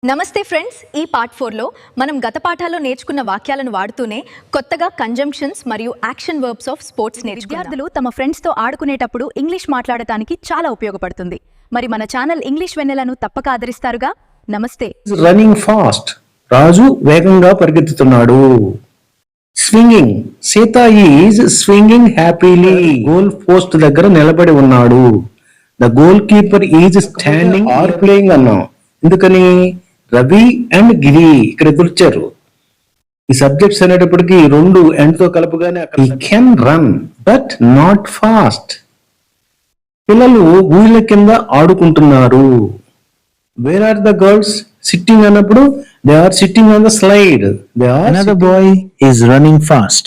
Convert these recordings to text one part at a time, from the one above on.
నమస్తే ఫ్రెండ్స్, ఈ పార్ట్ 4లో మనం గత పాఠాల్లో నేర్చుకున్న వాక్యాలను వాడుతూనే కొత్తగా కంజంక్షన్స్ మరియు యాక్షన్ వర్బ్స్ ఆఫ్ స్పోర్ట్స్ విద్యార్థులు తమ ఫ్రెండ్స్తో ఆడుకునేటప్పుడు ఇంగ్లీష్ మాట్లాడటానికి చాలా ఉపయోగపడుతుంది. మరి మన ఛానల్ ఇంగ్లీష్ వెన్నెలను తప్పక ఆదరిస్తారుగా. నమస్తే. రన్నింగ్ ఫాస్ట్, రాజు వేగంగా పరిగెత్తుతున్నాడు. Swinging, Sita is swinging happily, goal post దగ్గర నిలబడి ఉన్నాడు. The goalkeeper is standing or playing అన్నాం. ఎందుకని? రవి అండ్ గిరి ఇక్కడ ఎదుర్చారు. ఈ సబ్జెక్ట్స్ అనేటప్పటికీ రెండు ఎండ్ తో కలుపుగానే he can run but not fast. పిల్లలు ఊళ్ళ కింద ఆడుకుంటున్నారు. Where are the girls sitting అన్నప్పుడు they are sitting on the slide. Another boy is running fast.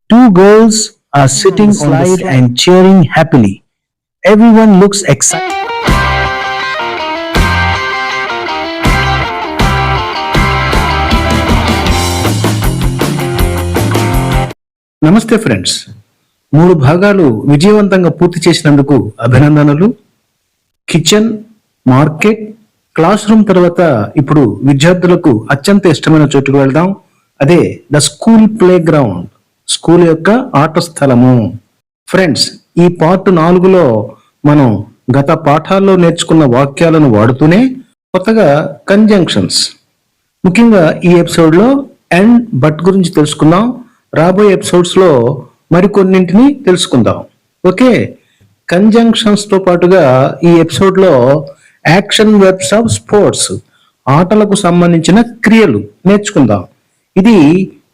Two girls are sitting on the slide and cheering happily. Everyone looks excited. నమస్తే friends, 3 భాగాలు విజయవంతంగా పూర్తి చేసినందుకు అభినందనలు. కిచెన్, మార్కెట్, క్లాస్ రూమ్ తర్వాత ఇప్పుడు విద్యార్థులకు అత్యంత ఇష్టమైన చోటుకు వెళ్దాం. అదే the school play ground, school యొక్క ఆట స్థలము. ఫ్రెండ్స్, ఈ పార్ట్ 4లో మనం గత పాఠాల్లో నేర్చుకున్న వాక్యాలను వాడుతూనే కొత్తగా కంజంక్షన్స్, ముఖ్యంగా ఈ ఎపిసోడ్లో అండ్ బట్ గురించి తెలుసుకుందాం. రాబోయే ఎపిసోడ్స్ లో మరికొన్నింటిని తెలుసుకుందాం. ఓకే, కంజంక్షన్స్ తో పాటుగా ఈ ఎపిసోడ్ లో యాక్షన్ వెర్బ్స్ ఆఫ్ స్పోర్ట్స్, ఆటలకు సంబంధించిన క్రియలు నేర్చుకుందాం. ఇది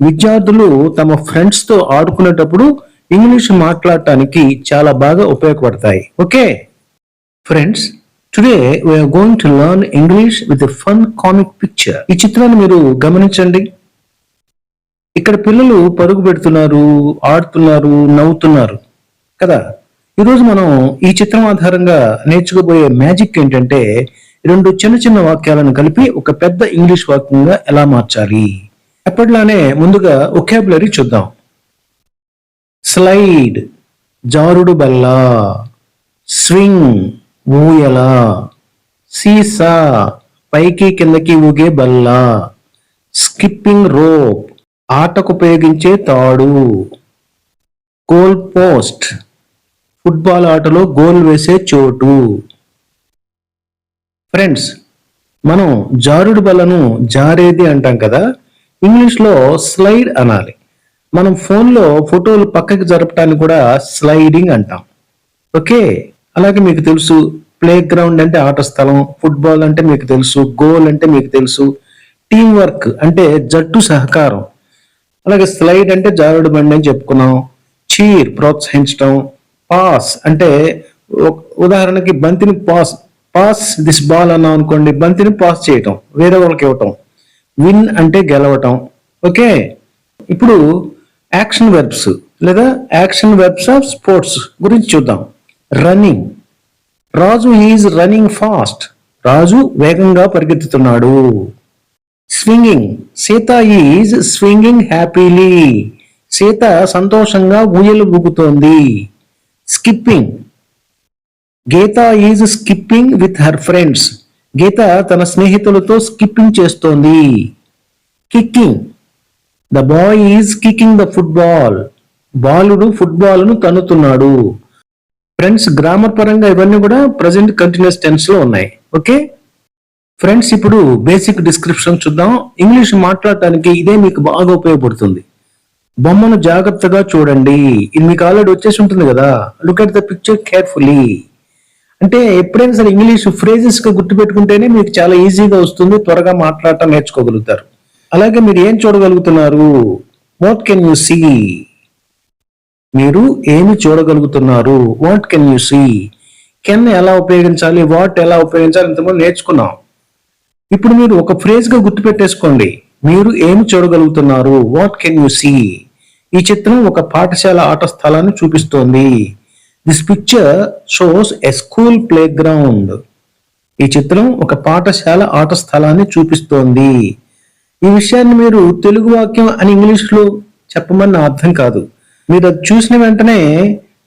విద్యార్థులు తమ ఫ్రెండ్స్ తో ఆడుకునేటప్పుడు ఇంగ్లీష్ మాట్లాడటానికి చాలా బాగా ఉపయోగపడతాయి. Okay friends, today we're going to learn English with a fun comic picture. ఈ చిత్రాన్ని మీరు గమనించండి. ఇక్కడ పిల్లలు పరుగు పెడుతున్నారు, ఆడుతున్నారు, నవ్వుతున్నారు కదా. ఈరోజు మనం ఈ చిత్రం ఆధారంగా నేర్చుకోబోయే మ్యాజిక్ ఏంటంటే, 2 చిన్న చిన్న వాక్యాలను కలిపి ఒక పెద్ద ఇంగ్లీష్ వాక్యంగా ఎలా మార్చాలి. ఎప్పటిలానే ముందుగా వొకాబులరీ చూద్దాం. స్లైడ్, జారుడు బల్ల. స్వింగ్, ఊయల. సీసా, పైకి కిందకి ఊగే బల్ల. స్కిప్పింగ్ రోప్, ఆటకు ఉపయోగించే తాడు. గోల్ పోస్ట్, ఫుట్బాల్ ఆటలో గోల్ వేసే చోటు. ఫ్రెండ్స్, మనం జారుడు బల్లను జారేది అంటాం కదా, ఇంగ్లీష్లో స్లైడ్ అనాలి. మనం ఫోన్లో ఫోటోలు పక్కకి జరపటానికి కూడా స్లైడింగ్ అంటాం. ఓకే, అలాగే మీకు తెలుసు ప్లే గ్రౌండ్ అంటే ఆట స్థలం, ఫుట్బాల్ అంటే మీకు తెలుసు, గోల్ అంటే మీకు తెలుసు, టీం వర్క్ అంటే జట్టు సహకారం. అలాగే స్లైడ్ అంటే జారుడు బండి అని చెప్పుకున్నాం. చీర్, ప్రోత్సహించడం. పాస్ అంటే ఉదాహరణకి బంతిని పాస్ దిస్ బాల్ అన్నాం అనుకోండి, బంతిని పాస్ చేయటం, వేరే వాళ్ళకి ఇవ్వటం. విన్ అంటే గెలవటం. ఓకే, ఇప్పుడు యాక్షన్ వెర్బ్స్ లేదా యాక్షన్ వెర్బ్స్ ఆఫ్ స్పోర్ట్స్ గురించి చూద్దాం. Running, Raju is running fast, Raju వేగంగా పరిగెత్తుతున్నాడు. Swinging, Sita is swinging happily, Sita సంతోషంగా ఊయలు ఊగుతోంది. Skipping, Gita is skipping with her friends, Gita తన స్నేహితులతో స్కిప్పింగ్ చేస్తోంది. Kicking, the boy is kicking the football, బాలుడు ఫుట్బాల్ను తన్నుతున్నాడు. ఫ్రెండ్స్, గ్రామర్ పరంగా ఇవన్నీ కూడా ప్రజెంట్ కంటిన్యూస్ టెన్స్ లో ఉన్నాయి. ఓకే ఫ్రెండ్స్, ఇప్పుడు బేసిక్ డిస్క్రిప్షన్ చూద్దాం. ఇంగ్లీష్ మాట్లాడటానికి ఇదే మీకు బాగా ఉపయోగపడుతుంది. బొమ్మను జాగ్రత్తగా చూడండి. ఇది మీకు ఆల్రెడీ వచ్చేసి ఉంటుంది కదా. Look at the picture carefully. అంటే ఎప్పుడైనా సరే ఇంగ్లీష్ ఫ్రేజెస్ గా గుర్తుపెట్టుకుంటేనే మీకు చాలా ఈజీగా వస్తుంది, త్వరగా మాట్లాడటం నేర్చుకోగలుగుతారు. అలాగే మీరు ఏం చూడగలుగుతున్నారు? వాట్ కెన్ యూ సీ, మీరు ఏమి చూడగలుగుతున్నారు? What can you see. Can ఎలా ఉపయోగించాలి, వాట్ ఎలా ఉపయోగించాలి ఇంతకుముందు నేర్చుకున్నాం. ఇప్పుడు మీరు ఒక ఫ్రేజ్ గా గుర్తుపెట్టేసుకోండి. మీరు ఏమి చూడగలుగుతున్నారు? What can you see. ఈ చిత్రం ఒక పాఠశాల ఆట స్థలాన్ని చూపిస్తోంది. This picture shows a school playground. ఈ చిత్రం ఒక పాఠశాల ఆట స్థలాన్ని చూపిస్తోంది. ఈ విషయాన్ని మీరు తెలుగు వాక్యం అని ఇంగ్లీష్లో చెప్పమని నా అర్థం కాదు. మీరు అది చూసిన వెంటనే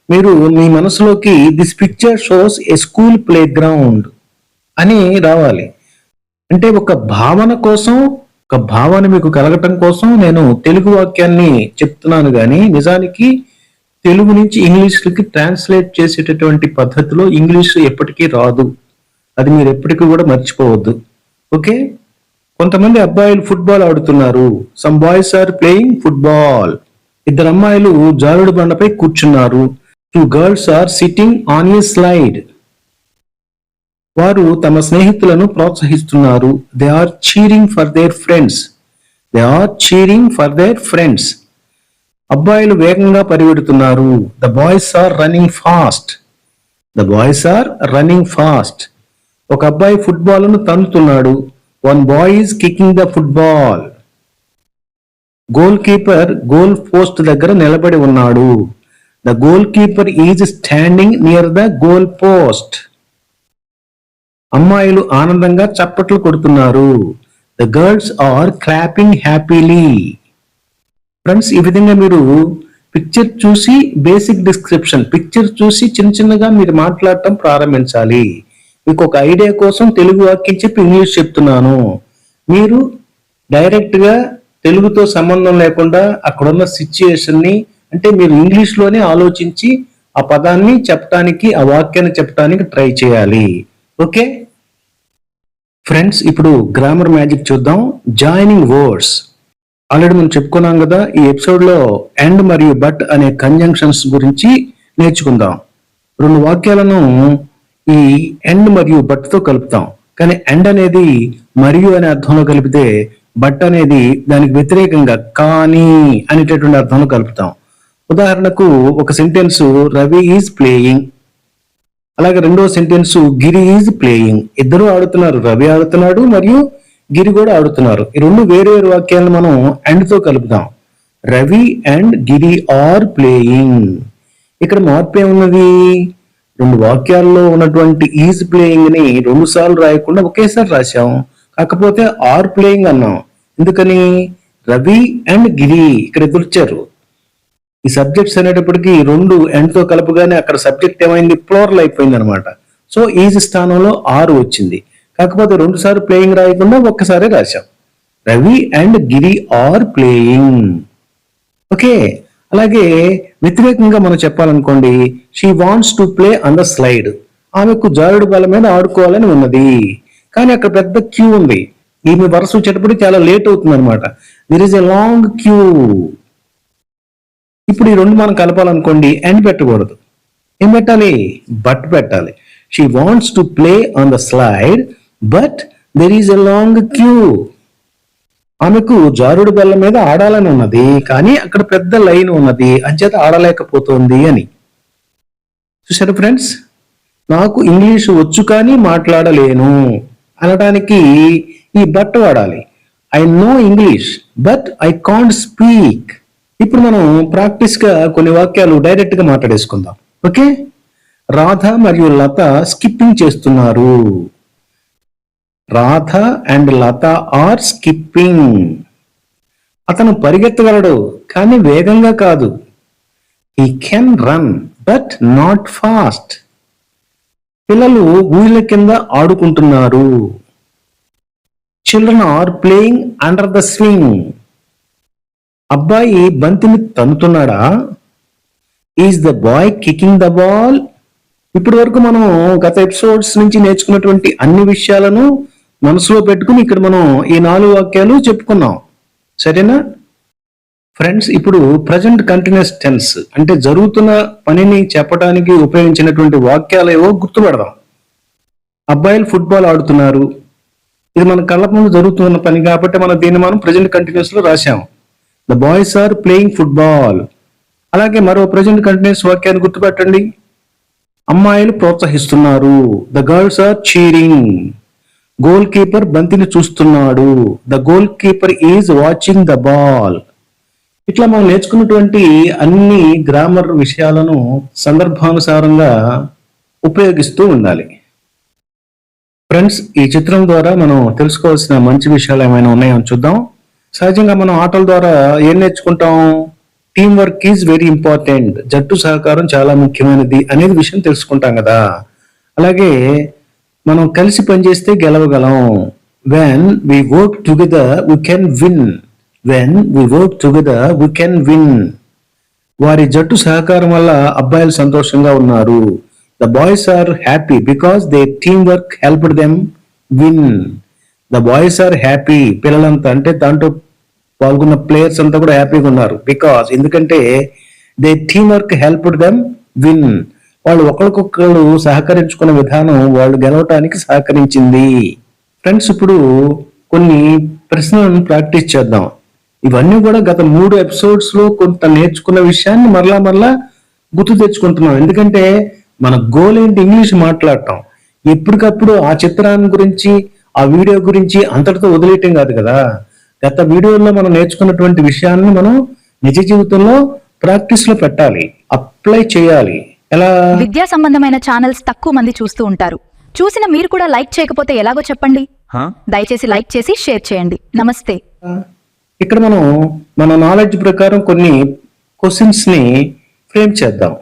మీరు మీ మనసులోకి this picture shows A school play ground అని రావాలి. అంటే ఒక భావన కోసం, ఒక భావన మీకు కలగటం కోసం నేను తెలుగు వాక్యాన్ని చెప్తున్నాను కానీ నిజానికి తెలుగు నుంచి ఇంగ్లీష్కి ట్రాన్స్లేట్ చేసేటటువంటి పద్ధతిలో ఇంగ్లీష్ ఎప్పటికీ రాదు. అది మీరు ఎప్పటికీ కూడా మర్చిపోవద్దు. ఓకే, కొంతమంది అబ్బాయిలు ఫుట్బాల్ ఆడుతున్నారు. Some boys are playing football. ఇద్దరు అమ్మాయిలు జారుడు బండపై కూర్చున్నారు. Two girls are sitting on a slide. వారు తమ స్నేహితులను ప్రోత్సహిస్తున్నారు. They are cheering for their friends. They are cheering for their friends. అబ్బాయిలు వేగంగా పరిగెడుతున్నారు. The boys are running fast. The boys are running fast. ఒక అబ్బాయి ఫుట్బాల్ను తన్నుతున్నాడు. One boy is kicking the football. Goalkeeper goal post దగ్గర నిలబడి ఉన్నాడు. The goalkeeper is standing near the goal post. అమ్మాయిలు ఆనందంగా చప్పట్లు కొడుతున్నారు. The girls are clapping happily. Friends, ఈ విధంగా మీరు పిక్చర్ చూసి బేసిక్ డిస్క్రిప్షన్, పిక్చర్ చూసి చిన్న చిన్నగా మీరు మాట్లాడటం ప్రారంభించాలి. మీకు ఒక ఐడియా కోసం తెలుగు వాక్యం చెప్పి ఇంగ్లీష్ చెప్తున్నాను. మీరు డైరెక్ట్ గా తెలుగుతో సంబంధం లేకుండా అక్కడున్న సిచ్యుయేషన్ ని, అంటే మీరు ఇంగ్లీష్ లోనే ఆలోచించి ఆ పదాన్ని చెప్పడానికి, ఆ వాక్యాన్ని చెప్పడానికి ట్రై చేయాలి. ఓకే ఫ్రెండ్స్, ఇప్పుడు గ్రామర్ మ్యాజిక్ చూద్దాం. జాయినింగ్ వర్డ్స్ ఆల్రెడీ మనం చెప్పుకున్నాం కదా. ఈ ఎపిసోడ్ లో అండ్ మరియు బట్ అనే కంజంక్షన్స్ గురించి నేర్చుకుందాం. రెండు వాక్యాలను ఈ అండ్ మరియు బట్ తో కలుపుతాం. కానీ అండ్ అనేది మరియు అనే అర్థంలో కలిపితే బట్ అనేది దానికి వ్యతిరేకంగా కానీ అనేటటువంటి అర్థంలో కలుపుతాం. ఉదాహరణకు ఒక సెంటెన్స్ రవి ఈజ్ ప్లేయింగ్, అలాగే రెండో సెంటెన్స్ గిరి ఈజ్ ప్లేయింగ్. ఇద్దరు ఆడుతున్నారు, రవి ఆడుతున్నాడు మరియు గిరి కూడా ఆడుతున్నారు. ఈ రెండు వేరు వేరు వాక్యాలను మనం అండ్ తో కలుపుతాం. Ravi and Giri are playing. ఇక్కడ మార్పు ఏమున్నది? రెండు వాక్యాల్లో ఉన్నటువంటి ఈజ్ ప్లేయింగ్ ని రెండు సార్లు రాయకుండా ఒకేసారి రాశాం. కాకపోతే ఆర్ ప్లేయింగ్ అన్నాం. ఎందుకని? రవి అండ్ గిరి ఇక్కడ ఎదుర్చారు. ఈ సబ్జెక్ట్స్ అనేటప్పటికీ రెండు ఎండ్ తో కలుపుగానే అక్కడ సబ్జెక్ట్ ఏమైంది? ప్లోరల్ అయిపోయింది అనమాట. సో ఈజ్ స్థానంలో ఆరు వచ్చింది. కాకపోతే రెండు సార్లు ప్లేయింగ్ రాయకుండా ఒక్కసారి రాశాం. Ravi and Giri are playing. Okay, అలాగే వ్యతిరేకంగా మనం చెప్పాలనుకోండి, she wants to play on the slide. ఆమెకు జారుడు బల్ల మీద ఆడుకోవాలని ఉన్నది, కానీ అక్కడ పెద్ద క్యూ ఉంది. ఈమె వరుస వచ్చేటప్పుడు చాలా లేట్ అవుతుంది అనమాట. There is a long queue. ఇప్పుడు ఈ రెండు మనం కలపాలనుకోండి, అండ్ పెట్టకూడదు. ఏం పెట్టాలి? బట్ పెట్టాలి. She wants to play on the slide but there is a long queue. ఆమెకు జారుడు బల్ల మీద ఆడాలని ఉన్నది, కానీ అక్కడ పెద్ద లైన్ ఉన్నది, అంచేత ఆడలేకపోతుంది అని. చూసారు ఫ్రెండ్స్, నాకు ఇంగ్లీష్ వచ్చు కానీ మాట్లాడలేను అనడానికి ఈ బట్ వాడాలి. I know English but I can't speak. ఇప్పుడు మనం ప్రాక్టీస్ గా కొన్ని వాక్యాలు డైరెక్ట్ గా మాట్లాడేసుకుందాం. ఓకే, రాధ మరియు లత స్కిప్పింగ్ చేస్తున్నారు. Radha and Lata are skipping. అతను పరిగెత్తగలడు కానీ వేగంగా కాదు. He can run but not fast. పిల్లలు ఊళ్ళ కింద ఆడుకుంటున్నారు. Children are playing under the swing. అబ్బాయి బంతిని తన్నుతున్నాడా? Is the boy kicking the ball. ఇప్పటి వరకు మనం గత ఎపిసోడ్స్ నుంచి నేర్చుకున్నటువంటి అన్ని విషయాలను మనసులో పెట్టుకుని ఇక్కడ మనం ఈ 4 వాక్యాలు చెప్పుకున్నాం. సరేనా ఫ్రెండ్స్? ఇప్పుడు ప్రజెంట్ కంటిన్యూస్ టెన్స్ అంటే జరుగుతున్న పనిని చెప్పడానికి ఉపయోగించినటువంటి వాక్యాలు ఏవో గుర్తుపెడదాం. అబ్బాయిలు ఫుట్బాల్ ఆడుతున్నారు. ఇది మన కళ్ళ ముందు జరుగుతున్న పని కాబట్టి మనం ప్రజెంట్ కంటిన్యూస్ లో రాశాం. The boys are playing football. అలాగే మరో ప్రజెంట్ కంటిన్యూస్ వాక్యాన్ని గుర్తుపెట్టండి. అమ్మాయిలు ప్రోత్సహిస్తున్నారు. The girls are cheering. Goalkeeper బంతిని చూస్తున్నాడు. The goalkeeper is watching the ball. ఇట్లా మనం నేర్చుకున్నటువంటి అన్ని గ్రామర్ విషయాలను సందర్భానుసారంగా ఉపయోగిస్తూ ఉండాలి. ఫ్రెండ్స్, ఈ చిత్రం ద్వారా మనం తెలుసుకోవాల్సిన మంచి విషయాలు ఏమైనా ఉన్నాయో చూద్దాం. సహజంగా మనం ఆటల ద్వారా ఏం నేర్చుకుంటాం? Team work is very important. జట్టు సహకారం చాలా ముఖ్యమైనది అనేది విషయం తెలుసుకుంటాం కదా. అలాగే మనం కలిసి పనిచేస్తే గెలవగలం. When we work together we can win. When we work together we can win. వారి జట్టు సహకారం వల్ల అబ్బాయిలు సంతోషంగా ఉన్నారు. The boys are happy because they teamwork helped them win. The boys are happy, పిల్లలంతా అంటే దాంట్లో పాల్గొన్న ప్లేయర్స్ అంతా కూడా హ్యాపీగా ఉన్నారు. బికాస్ ఎందుకంటే they teamwork helped them win. వాళ్ళు ఒకరికొకరు సహకరించుకున్న విధానం వాళ్ళు గెలవటానికి సహకరించింది. ఫ్రెండ్స్, ఇప్పుడు కొన్ని ప్రశ్నలను ప్రాక్టీస్ చేద్దాం. ఇవన్నీ కూడా గత 3 ఎపిసోడ్స్ లో కొంత నేర్చుకున్న విషయాన్ని మరలా గుర్తు తెచ్చుకుంటున్నాం. ఎందుకంటే మన గోల్ ఏంటి? ఇంగ్లీష్ మాట్లాడటం. ఎప్పటికప్పుడు ఆ చిత్రాన్ని గురించి, ఆ వీడియో గురించి అంతటితో వదిలేయటం కాదు కదా. గత వీడియోలో మనం నేర్చుకున్నటువంటి విషయాన్ని మనం నిజ జీవితంలో ప్రాక్టీస్ లో పెట్టాలి, అప్లై చేయాలి. ఎలా? విద్యా సంబంధమైన ఛానల్స్ తక్కువ మంది చూస్తూ ఉంటారు. చూసిన మీరు కూడా లైక్ చేయకపోతే ఎలాగో చెప్పండి. దయచేసి లైక్ చేసి షేర్ చేయండి. నమస్తే. ఇక్కడ మనం మన నాలెడ్జ్ ప్రకారం కొన్ని క్వశ్చన్స్ ని ఫ్రేమ్ చేద్దాం.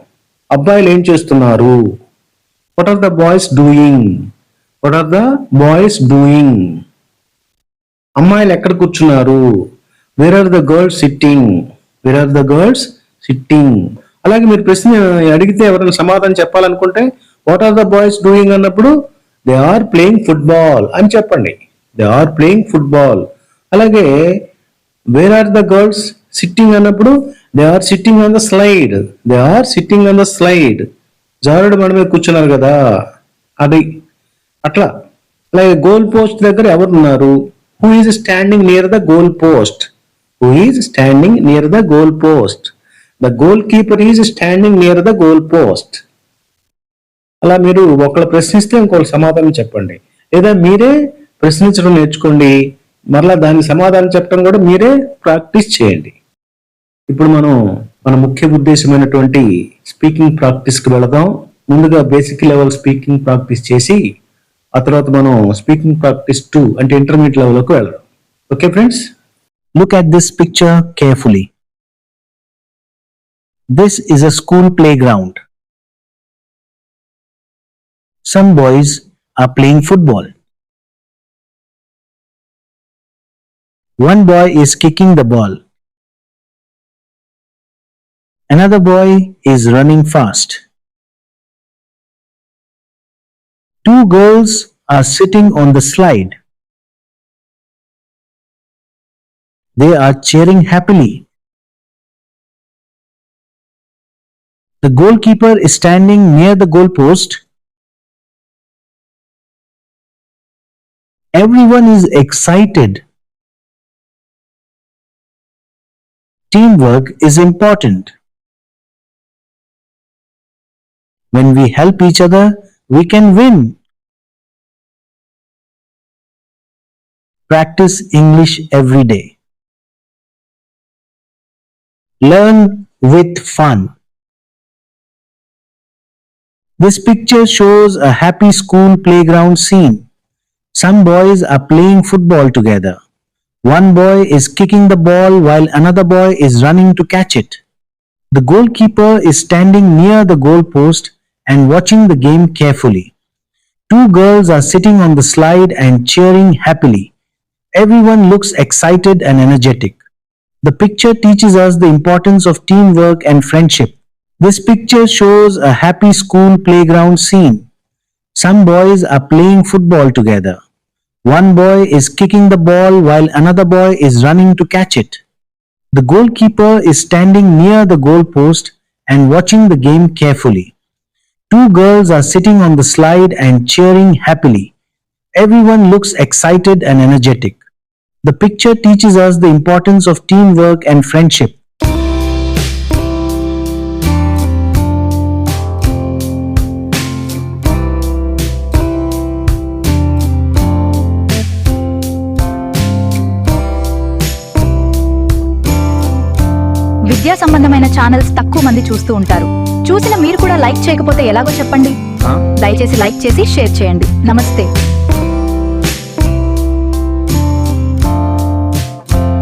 అబ్బాయిలు ఏం చేస్తున్నారు? What are the boys doing? What are the boys doing? అమ్మాయిలు ఎక్కడ కూర్చున్నారు? Where are the girls sitting? Where are the girls sitting? అలాగే మీరు ప్రశ్న అడిగితే ఎవరైనా సమాధానం చెప్పాలనుకుంటే what are the boys doing అన్నప్పుడు దే ఆర్ ప్లేయింగ్ ఫుట్బాల్ అని చెప్పండి. They are playing football. అలాగే where are the girls sitting అన్నప్పుడు they are sitting on the slide. They are sitting on the slide. జారుడు బండ మీద కూర్చున్నారు కదా, అది అట్లా. అలాగే గోల్ పోస్ట్ దగ్గర ఎవరున్నారు? Who is standing near the goal post? Who is standing near the goal post? The goalkeeper is standing near the goal post. అలా మీరు ఒకళ్ళు ప్రశ్నిస్తే ఇంకొకరు సమాధానం చెప్పండి, లేదా మీరే ప్రశ్నించడం నేర్చుకోండి. మరలా దానికి సమాధానం చెప్పడం కూడా మీరే ప్రాక్టీస్ చేయండి. ఇప్పుడు మనం మన ముఖ్య ఉద్దేశమైనటువంటి స్పీకింగ్ ప్రాక్టీస్కి వెళదాం. ముందుగా బేసిక్ లెవెల్ స్పీకింగ్ ప్రాక్టీస్ చేసి ఆ తర్వాత మనం స్పీకింగ్ ప్రాక్టీస్ 2 అంటే ఇంటర్మీడియట్ లెవెల్కి వెళ్దాం. Okay friends? Look at this picture carefully. This is a school playground. Some boys are playing football. One boy is kicking the ball. Another boy is running fast. Two girls are sitting on the slide. They are cheering happily. The goalkeeper is standing near the goalpost. Everyone is excited. Teamwork is important. When we help each other, we can win. Practice English every day. Learn with fun. This picture shows a happy school playground scene. Some boys are playing football together. One boy is kicking the ball while another boy is running to catch it. The goalkeeper is standing near the goalpost and watching the game carefully. Two girls are sitting on the slide and cheering happily. Everyone looks excited and energetic. The picture teaches us the importance of teamwork and friendship. This picture shows a happy school playground scene. Some boys are playing football together. One boy is kicking the ball while another boy is running to catch it. The goalkeeper is standing near the goalpost and watching the game carefully. Two girls are sitting on the slide and cheering happily. Everyone looks excited and energetic. The picture teaches us the importance of teamwork and friendship. విద్యా సంబంధమైన channels తక్కువ మంది చూస్తూ ఉంటారు. చూసిన మీరు కూడా like చేయకపోతే ఎలాగో చెప్పండి. దయచేసి లైక్ చేసి షేర్ చేయండి. నమస్తే.